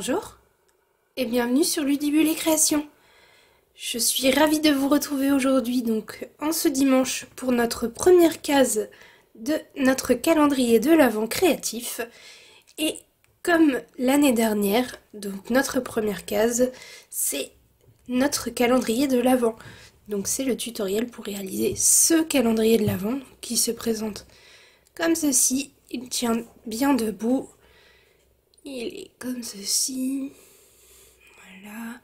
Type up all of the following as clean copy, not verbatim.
Bonjour et bienvenue sur Ludibule et Création. Je suis ravie de vous retrouver aujourd'hui donc en ce dimanche pour notre première case de notre calendrier de l'Avent créatif. Et comme l'année dernière, donc notre première case, c'est notre calendrier de l'Avent. Donc c'est le tutoriel pour réaliser ce calendrier de l'Avent qui se présente comme ceci. Il tient bien debout. Il est comme ceci. Voilà.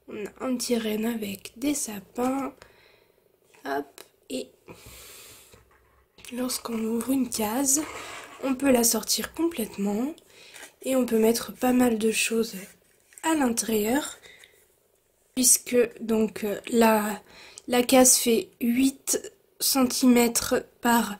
On a un petit renne avec des sapins. Hop. Et lorsqu'on ouvre une case, on peut la sortir complètement. Et on peut mettre pas mal de choses à l'intérieur. Puisque donc la case fait 8 cm par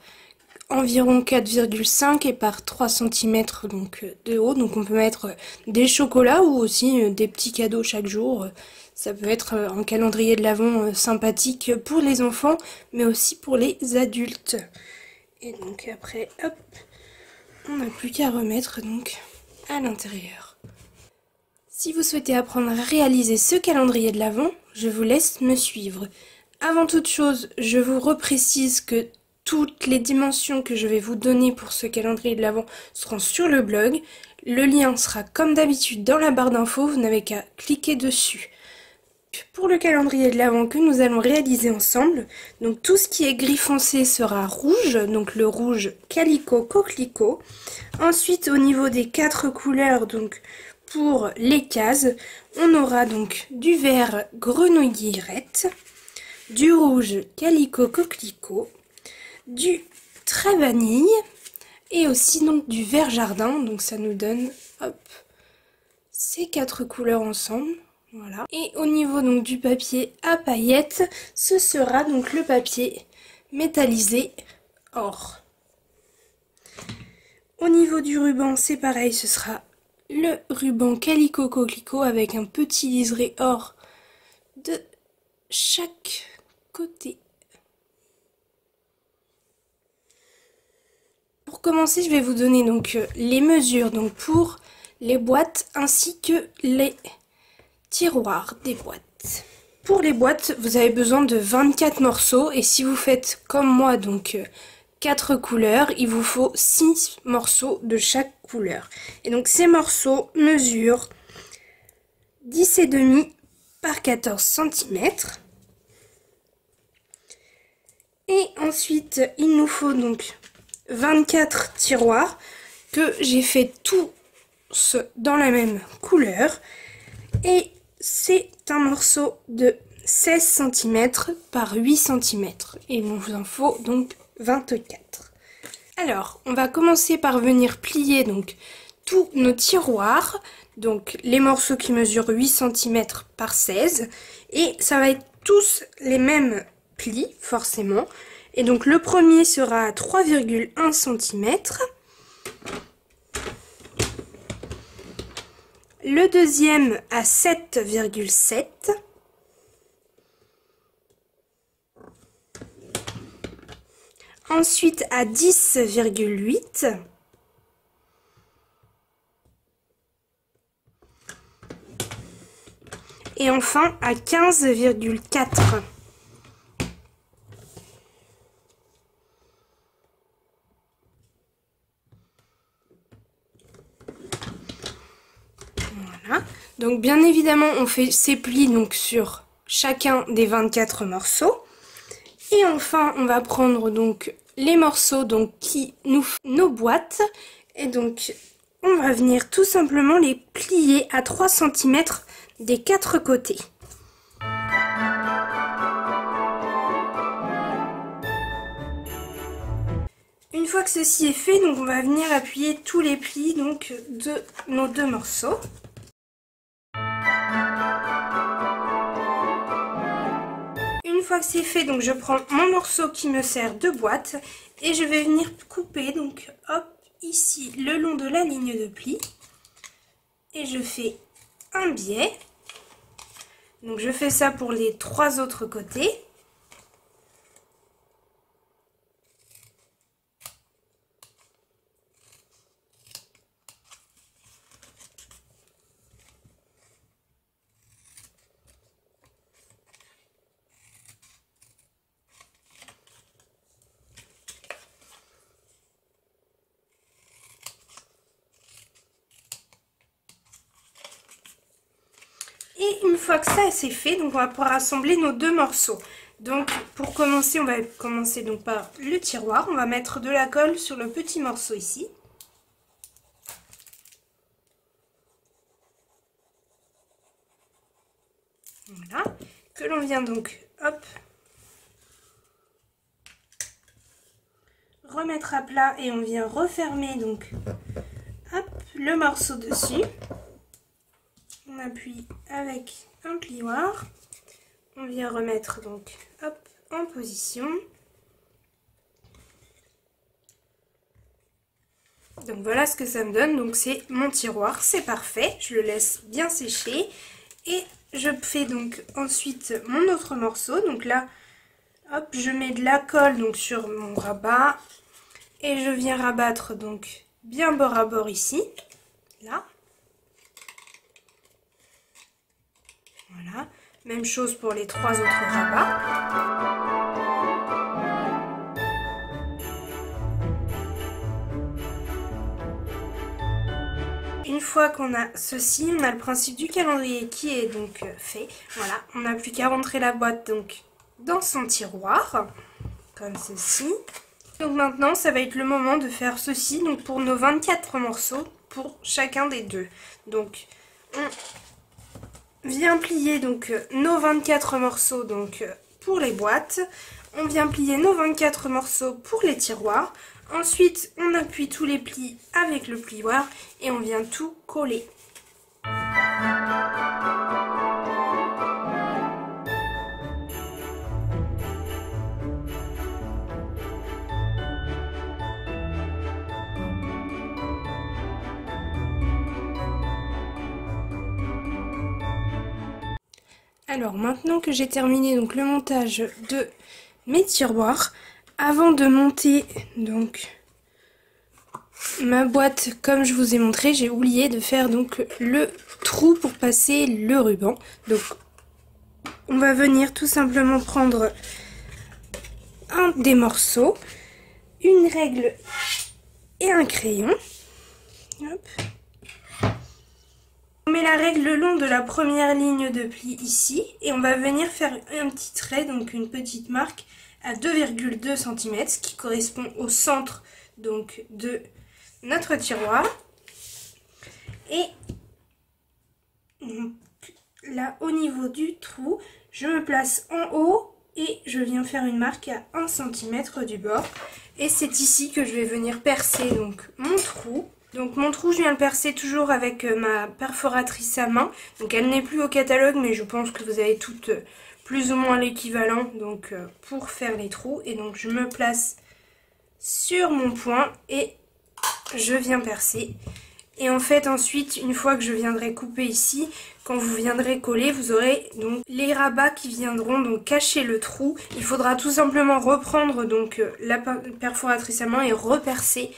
environ 4,5 et par 3 cm donc, de haut. Donc on peut mettre des chocolats ou aussi des petits cadeaux chaque jour. Ça peut être un calendrier de l'Avent sympathique pour les enfants, mais aussi pour les adultes. Et donc après, hop, on n'a plus qu'à remettre donc à l'intérieur. Si vous souhaitez apprendre à réaliser ce calendrier de l'Avent, je vous laisse me suivre. Avant toute chose, je vous reprécise que toutes les dimensions que je vais vous donner pour ce calendrier de l'Avent seront sur le blog. Le lien sera comme d'habitude dans la barre d'infos, vous n'avez qu'à cliquer dessus. Pour le calendrier de l'Avent que nous allons réaliser ensemble, donc tout ce qui est gris foncé sera rouge, donc le rouge Calico Coquelicot. Ensuite, au niveau des 4 couleurs, donc pour les cases, on aura donc du vert grenouillerette, du rouge Calico Coquelicot, du très vanille et aussi donc du vert jardin. Donc ça nous donne hop, ces 4 couleurs ensemble. Voilà. Et au niveau donc du papier à paillettes, ce sera donc le papier métallisé or. Au niveau du ruban, c'est pareil, ce sera le ruban Calico Coquelicot avec un petit liseré or de chaque côté. Pour commencer, je vais vous donner donc les mesures donc pour les boîtes ainsi que les tiroirs des boîtes. Pour les boîtes, vous avez besoin de 24 morceaux et si vous faites comme moi donc 4 couleurs, il vous faut 6 morceaux de chaque couleur. Et donc ces morceaux mesurent 10,5 par 14 cm. Et ensuite, il nous faut donc 24 tiroirs que j'ai fait tous dans la même couleur. Et c'est un morceau de 16 cm par 8 cm. Et il vous en faut donc 24. Alors, on va commencer par venir plier donc tous nos tiroirs. Donc les morceaux qui mesurent 8 cm par 16. Et ça va être tous les mêmes plis, forcément. Et donc le premier sera à 3,1 cm. Le deuxième à 7,7. Ensuite à 10,8. Et enfin à 15,4. Voilà. Donc bien évidemment on fait ces plis donc sur chacun des 24 morceaux. Et enfin on va prendre donc les morceaux donc qui nous font nos boîtes. Et donc on va venir tout simplement les plier à 3 cm des 4 côtés. Une fois que ceci est fait, donc on va venir appuyer tous les plis donc de nos 2 morceaux. Une fois que c'est fait, donc je prends mon morceau qui me sert de boîte et je vais venir couper donc hop ici le long de la ligne de pli et je fais un biais. Donc je fais ça pour les 3 autres côtés. une fois que ça c'est fait, donc on va pouvoir assembler nos deux morceaux. Donc pour commencer, on va commencer donc par le tiroir. On va mettre de la colle sur le petit morceau ici. Voilà, que l'on vient donc, hop, remettre à plat et on vient refermer donc, hop, le morceau dessus. On appuie avec un plioir. On vient remettre donc, hop, en position. Donc voilà ce que ça me donne. Donc c'est mon tiroir, c'est parfait. Je le laisse bien sécher et je fais donc ensuite mon autre morceau. Donc là, hop, je mets de la colle donc sur mon rabat et je viens rabattre donc bien bord à bord ici, là. Voilà, même chose pour les trois autres rabats. Une fois qu'on a ceci, on a le principe du calendrier qui est donc fait. Voilà, on n'a plus qu'à rentrer la boîte donc dans son tiroir, comme ceci. Donc maintenant, ça va être le moment de faire ceci donc pour nos 24 morceaux pour chacun des deux. Donc on vient plier donc nos 24 morceaux donc pour les boîtes. On vient plier nos 24 morceaux pour les tiroirs. Ensuite, on appuie tous les plis avec le plioir et on vient tout coller. Alors maintenant que j'ai terminé donc le montage de mes tiroirs, avant de monter donc ma boîte comme je vous ai montré, j'ai oublié de faire donc le trou pour passer le ruban. Donc on va venir tout simplement prendre un des morceaux, une règle et un crayon. Hop. On met la règle le long de la première ligne de pli ici et on va venir faire un petit trait, donc une petite marque à 2,2 cm, ce qui correspond au centre donc de notre tiroir. Et donc, là au niveau du trou, je me place en haut et je viens faire une marque à 1 cm du bord. Et c'est ici que je vais venir percer donc mon trou. Donc mon trou, je viens le percer toujours avec ma perforatrice à main. Donc elle n'est plus au catalogue, mais je pense que vous avez toutes plus ou moins l'équivalent donc pour faire les trous. Et donc je me place sur mon point et je viens percer. Et en fait ensuite, une fois que je viendrai couper ici, quand vous viendrez coller, vous aurez donc les rabats qui viendront donc cacher le trou. Il faudra tout simplement reprendre donc la perforatrice à main et repercer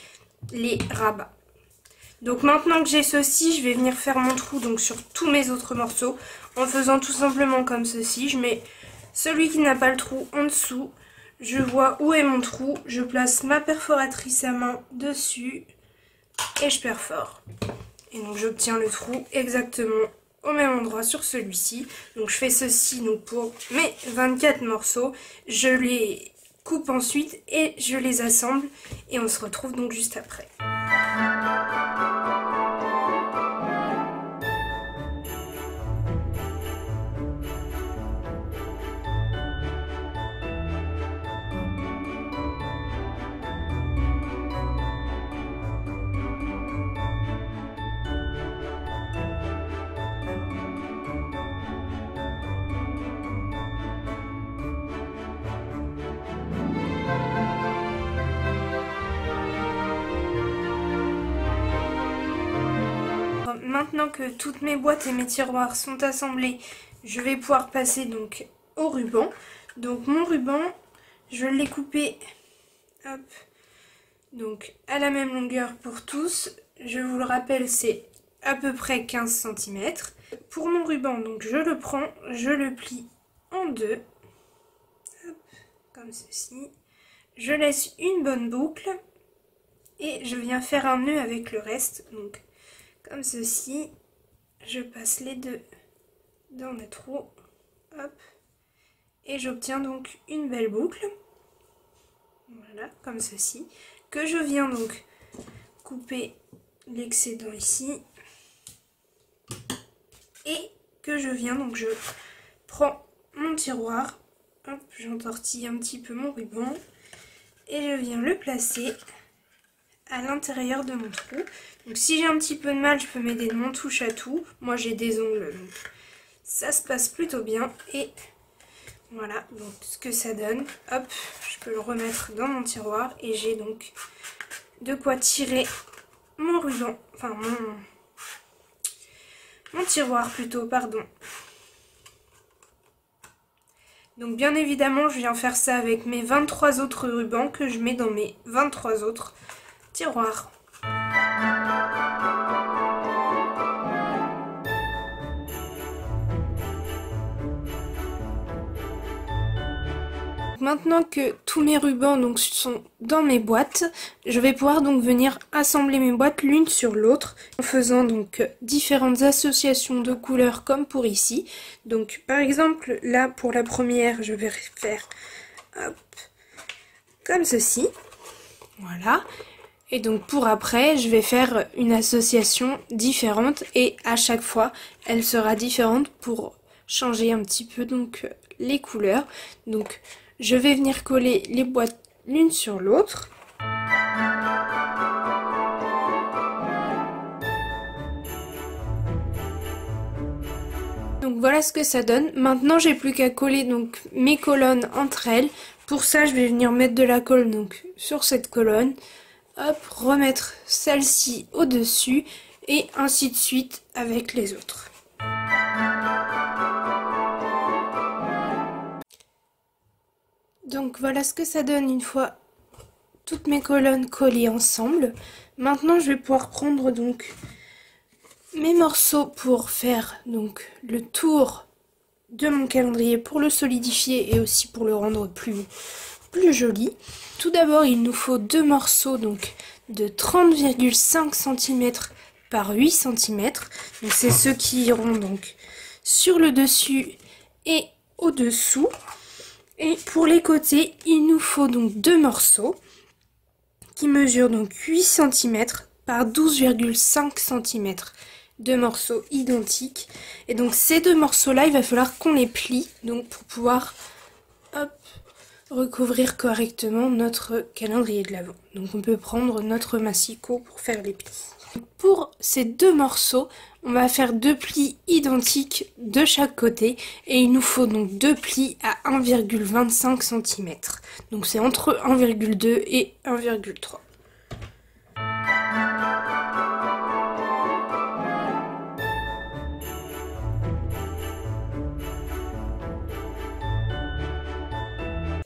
les rabats. Donc maintenant que j'ai ceci, je vais venir faire mon trou donc sur tous mes autres morceaux en faisant tout simplement comme ceci. Je mets celui qui n'a pas le trou en dessous, je vois où est mon trou, je place ma perforatrice à main dessus et je perfore. Et donc j'obtiens le trou exactement au même endroit sur celui-ci. Donc je fais ceci donc pour mes 24 morceaux, je les coupe ensuite et je les assemble et on se retrouve donc juste après. Maintenant que toutes mes boîtes et mes tiroirs sont assemblés, je vais pouvoir passer donc au ruban. Donc mon ruban, je l'ai coupé hop, donc à la même longueur pour tous. Je vous le rappelle, c'est à peu près 15 cm. Pour mon ruban, donc je le prends, je le plie en deux, hop, comme ceci. Je laisse une bonne boucle et je viens faire un nœud avec le reste. Donc comme ceci, je passe les deux dans le trou, hop, et j'obtiens donc une belle boucle, voilà, comme ceci, que je viens donc couper l'excédent ici, et que je viens donc, je prends mon tiroir, hop, j'entortille un petit peu mon ruban, et je viens le placer à l'intérieur de mon trou. Donc si j'ai un petit peu de mal, je peux m'aider de mon touche à tout. Moi j'ai des ongles, donc ça se passe plutôt bien. Et voilà donc ce que ça donne. Hop, je peux le remettre dans mon tiroir et j'ai donc de quoi tirer mon ruban, enfin mon tiroir plutôt, pardon. Donc bien évidemment je viens faire ça avec mes 23 autres rubans que je mets dans mes 23 autres tiroirs. Maintenant que tous mes rubans donc sont dans mes boîtes, je vais pouvoir donc venir assembler mes boîtes l'une sur l'autre en faisant donc différentes associations de couleurs comme pour ici. Donc par exemple là pour la première je vais faire hop, comme ceci, voilà. Et donc pour après je vais faire une association différente et à chaque fois elle sera différente pour changer un petit peu donc les couleurs. Donc je vais venir coller les boîtes l'une sur l'autre. Donc voilà ce que ça donne. Maintenant j'ai plus qu'à coller donc mes colonnes entre elles. Pour ça je vais venir mettre de la colle donc sur cette colonne. Hop, remettre celle-ci au-dessus et ainsi de suite avec les autres. Donc voilà ce que ça donne une fois toutes mes colonnes collées ensemble. Maintenant je vais pouvoir prendre donc mes morceaux pour faire donc le tour de mon calendrier pour le solidifier et aussi pour le rendre plus joli. Tout d'abord il nous faut deux morceaux donc de 30,5 cm par 8 cm. Donc c'est ceux qui iront donc sur le dessus et au dessous. Et pour les côtés, il nous faut donc deux morceaux qui mesurent donc 8 cm par 12,5 cm. Deux morceaux identiques. Et donc ces deux morceaux-là, il va falloir qu'on les plie donc pour pouvoir hop, recouvrir correctement notre calendrier de l'Avent. Donc on peut prendre notre massicot pour faire les plis. Pour ces deux morceaux, on va faire deux plis identiques de chaque côté et il nous faut donc deux plis à 1,25 cm. Donc c'est entre 1,2 et 1,3.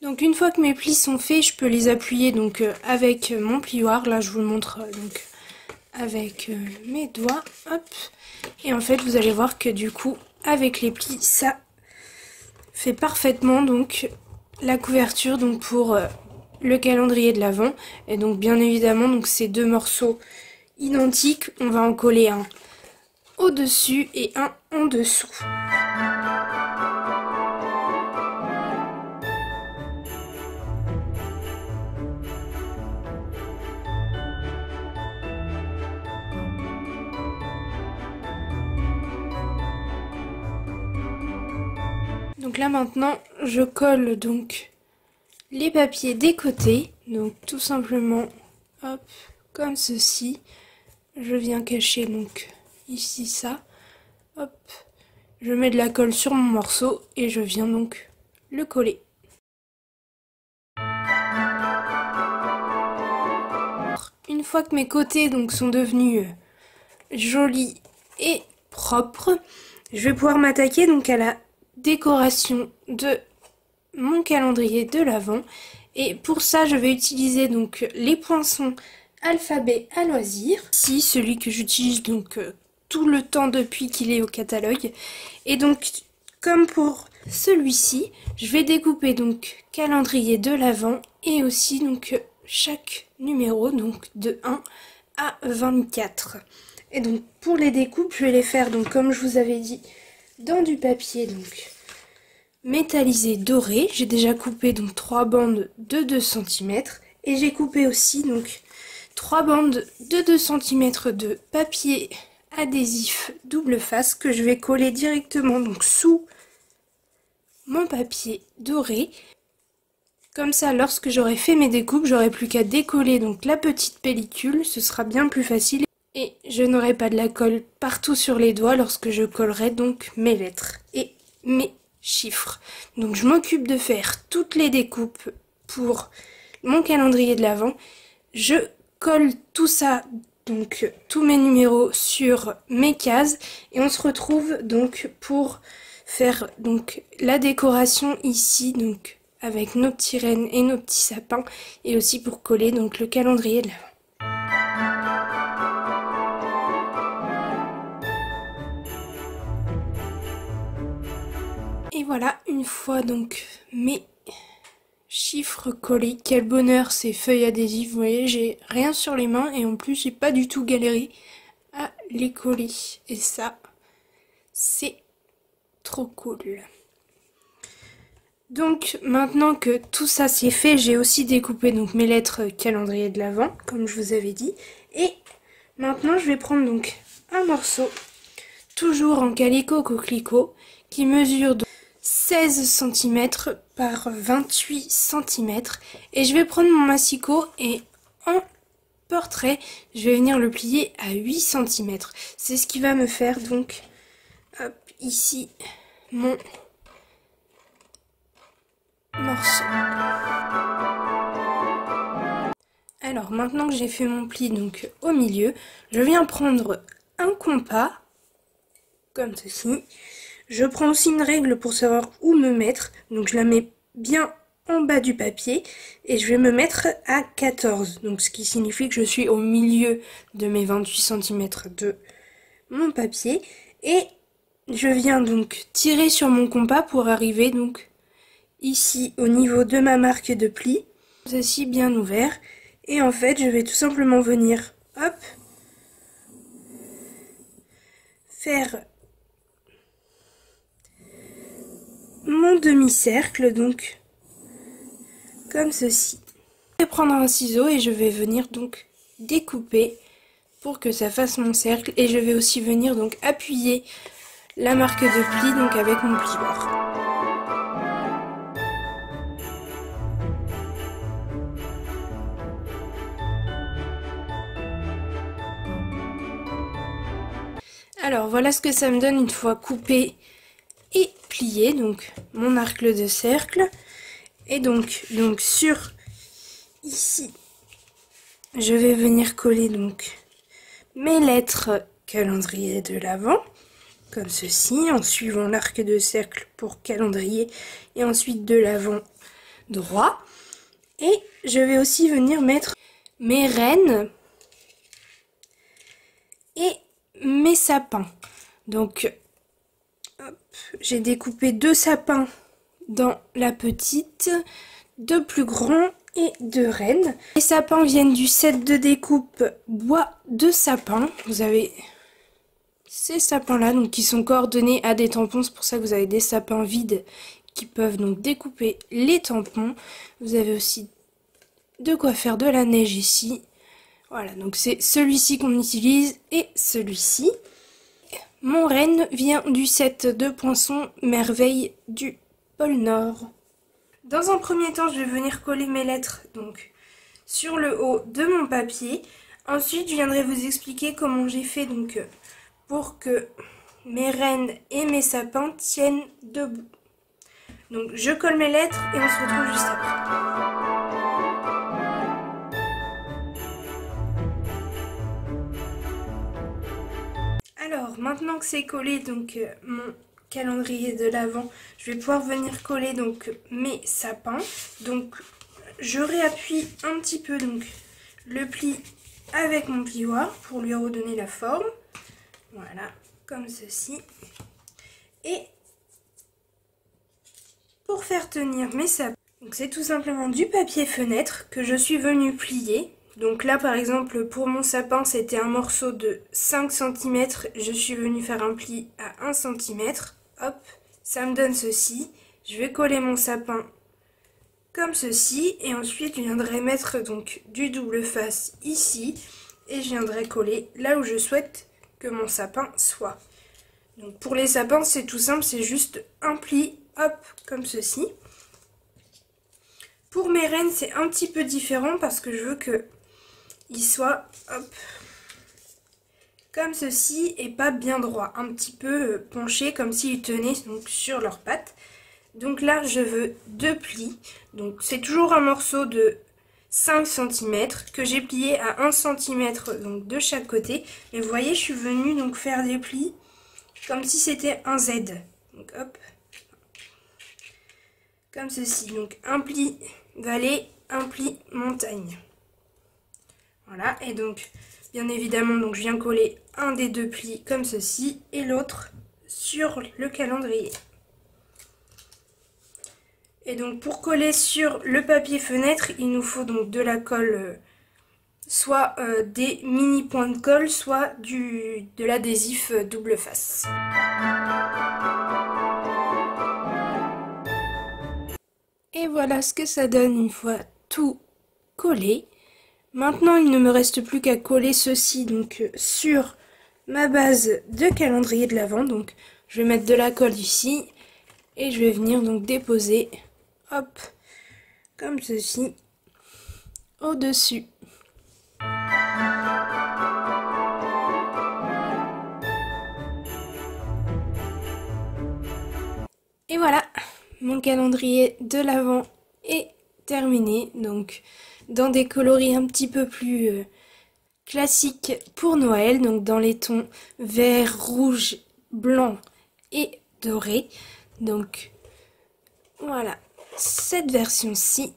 Donc une fois que mes plis sont faits, je peux les appuyer donc avec mon plioir. Là je vous le montre donc avec mes doigts, hop, et en fait vous allez voir que du coup avec les plis ça fait parfaitement donc la couverture donc pour le calendrier de l'Avent. Et donc bien évidemment donc ces deux morceaux identiques, on va en coller un au dessus et un en dessous. Donc là maintenant je colle donc les papiers des côtés, donc tout simplement hop comme ceci. Je viens cacher donc ici ça, hop, je mets de la colle sur mon morceau et je viens donc le coller. Une fois que mes côtés donc sont devenus jolis et propres, je vais pouvoir m'attaquer donc à la décoration de mon calendrier de l'Avent. Et pour ça je vais utiliser donc les poinçons alphabet à loisir. Ici celui que j'utilise donc tout le temps depuis qu'il est au catalogue. Et donc comme pour celui-ci, je vais découper donc calendrier de l'Avent et aussi donc chaque numéro donc de 1 à 24. Et donc pour les découpes, je vais les faire donc comme je vous avais dit dans du papier donc métallisé doré. J'ai déjà coupé donc 3 bandes de 2 cm et j'ai coupé aussi donc 3 bandes de 2 cm de papier adhésif double face que je vais coller directement donc sous mon papier doré. Comme ça, lorsque j'aurai fait mes découpes, j'aurai plus qu'à décoller donc la petite pellicule, ce sera bien plus facile et je n'aurai pas de la colle partout sur les doigts lorsque je collerai donc mes lettres et mes chiffres. Donc je m'occupe de faire toutes les découpes pour mon calendrier de l'Avent. Je colle tout ça, donc tous mes numéros sur mes cases et on se retrouve donc pour faire donc la décoration ici donc avec nos petits rennes et nos petits sapins et aussi pour coller donc le calendrier de l'Avent. Et voilà, une fois donc mes chiffres collés, quel bonheur ces feuilles adhésives, vous voyez, j'ai rien sur les mains et en plus j'ai pas du tout galéré à les coller. Et ça, c'est trop cool. Donc maintenant que tout ça c'est fait, j'ai aussi découpé donc mes lettres calendrier de l'Avent, comme je vous avais dit. Et maintenant je vais prendre donc un morceau, toujours en calico coquelicot, qui mesure donc 16 cm par 28 cm. Et je vais prendre mon massicot et en portrait, je vais venir le plier à 8 cm. C'est ce qui va me faire donc, hop, ici, mon morceau. Alors maintenant que j'ai fait mon pli donc au milieu, je viens prendre un compas, comme ceci. Je prends aussi une règle pour savoir où me mettre, donc je la mets bien en bas du papier et je vais me mettre à 14, donc ce qui signifie que je suis au milieu de mes 28 cm de mon papier et je viens donc tirer sur mon compas pour arriver donc ici au niveau de ma marque de pli, ceci bien ouvert et en fait je vais tout simplement venir hop faire mon demi-cercle donc comme ceci. Je vais prendre un ciseau et je vais venir donc découper pour que ça fasse mon cercle et je vais aussi venir donc appuyer la marque de pli donc avec mon plioir. Alors voilà ce que ça me donne une fois coupé et plié, donc mon arc de cercle. Et donc sur ici, je vais venir coller donc mes lettres calendrier de l'Avent, comme ceci, en suivant l'arc de cercle pour calendrier et ensuite de l'avant droit. Et je vais aussi venir mettre mes rennes et mes sapins. Donc j'ai découpé 2 sapins dans la petite, 2 plus grands et 2 rennes. Les sapins viennent du set de découpe bois de sapin. Vous avez ces sapins là donc qui sont coordonnés à des tampons, c'est pour ça que vous avez des sapins vides qui peuvent donc découper les tampons. Vous avez aussi de quoi faire de la neige ici. Voilà, donc c'est celui-ci qu'on utilise et celui-ci. Mon renne vient du set de poinçons Merveille du pôle Nord. Dans un premier temps, je vais venir coller mes lettres donc sur le haut de mon papier. Ensuite, je viendrai vous expliquer comment j'ai fait donc pour que mes rennes et mes sapins tiennent debout. Donc je colle mes lettres et on se retrouve juste après. Alors, maintenant que c'est collé, donc mon calendrier de l'Avent, je vais pouvoir venir coller donc mes sapins. Donc, je réappuie un petit peu donc le pli avec mon plioir pour lui redonner la forme. Voilà, comme ceci. Et pour faire tenir mes sapins, donc c'est tout simplement du papier fenêtre que je suis venue plier. Donc là par exemple pour mon sapin c'était un morceau de 5 cm, je suis venue faire un pli à 1 cm. hop, ça me donne ceci. Je vais coller mon sapin comme ceci et ensuite je viendrai mettre donc du double face ici et je viendrai coller là où je souhaite que mon sapin soit. Donc pour les sapins c'est tout simple, c'est juste un pli, hop, comme ceci. Pour mes rennes c'est un petit peu différent parce que je veux que il soit, hop, comme ceci et pas bien droit, un petit peu penché comme s'ils tenaient donc sur leurs pattes. Donc là je veux 2 plis, donc c'est toujours un morceau de 5 cm que j'ai plié à 1 cm donc de chaque côté. Et vous voyez je suis venue donc faire des plis comme si c'était un Z. Donc hop, comme ceci, donc un pli vallée, un pli montagne. Voilà, et donc bien évidemment donc je viens coller un des 2 plis comme ceci et l'autre sur le calendrier. Et donc pour coller sur le papier fenêtre, il nous faut donc de la colle, soit des mini points de colle, soit de l'adhésif double face. Et voilà ce que ça donne une fois tout collé. Maintenant il ne me reste plus qu'à coller ceci donc sur ma base de calendrier de l'Avent. Donc je vais mettre de la colle ici et je vais venir donc déposer, hop, comme ceci, au-dessus. Et voilà, mon calendrier de l'Avent est terminé, donc dans des coloris un petit peu plus classiques pour Noël, donc dans les tons vert, rouge, blanc et doré. Donc voilà, cette version-ci.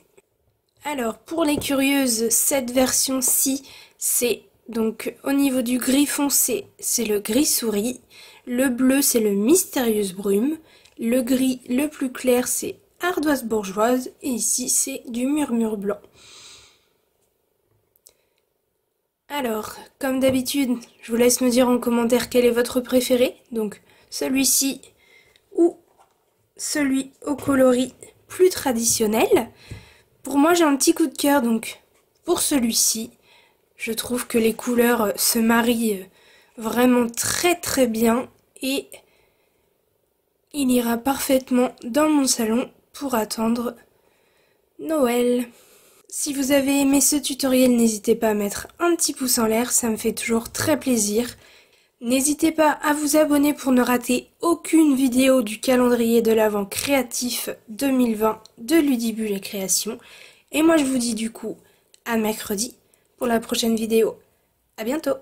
Alors pour les curieuses, cette version-ci, c'est donc au niveau du gris foncé, c'est le gris souris, le bleu c'est le mystérieuse brume, le gris le plus clair c'est ardoise bourgeoise et ici c'est du murmure blanc. Alors, comme d'habitude, je vous laisse me dire en commentaire quel est votre préféré, donc celui-ci ou celui au coloris plus traditionnel. Pour moi j'ai un petit coup de cœur donc pour celui-ci. Je trouve que les couleurs se marient vraiment très bien et il ira parfaitement dans mon salon pour attendre Noël. Si vous avez aimé ce tutoriel, n'hésitez pas à mettre un petit pouce en l'air, ça me fait toujours très plaisir. N'hésitez pas à vous abonner pour ne rater aucune vidéo du calendrier de l'Avent créatif 2020 de Ludibule et Créations. Et moi je vous dis du coup à mercredi pour la prochaine vidéo. À bientôt!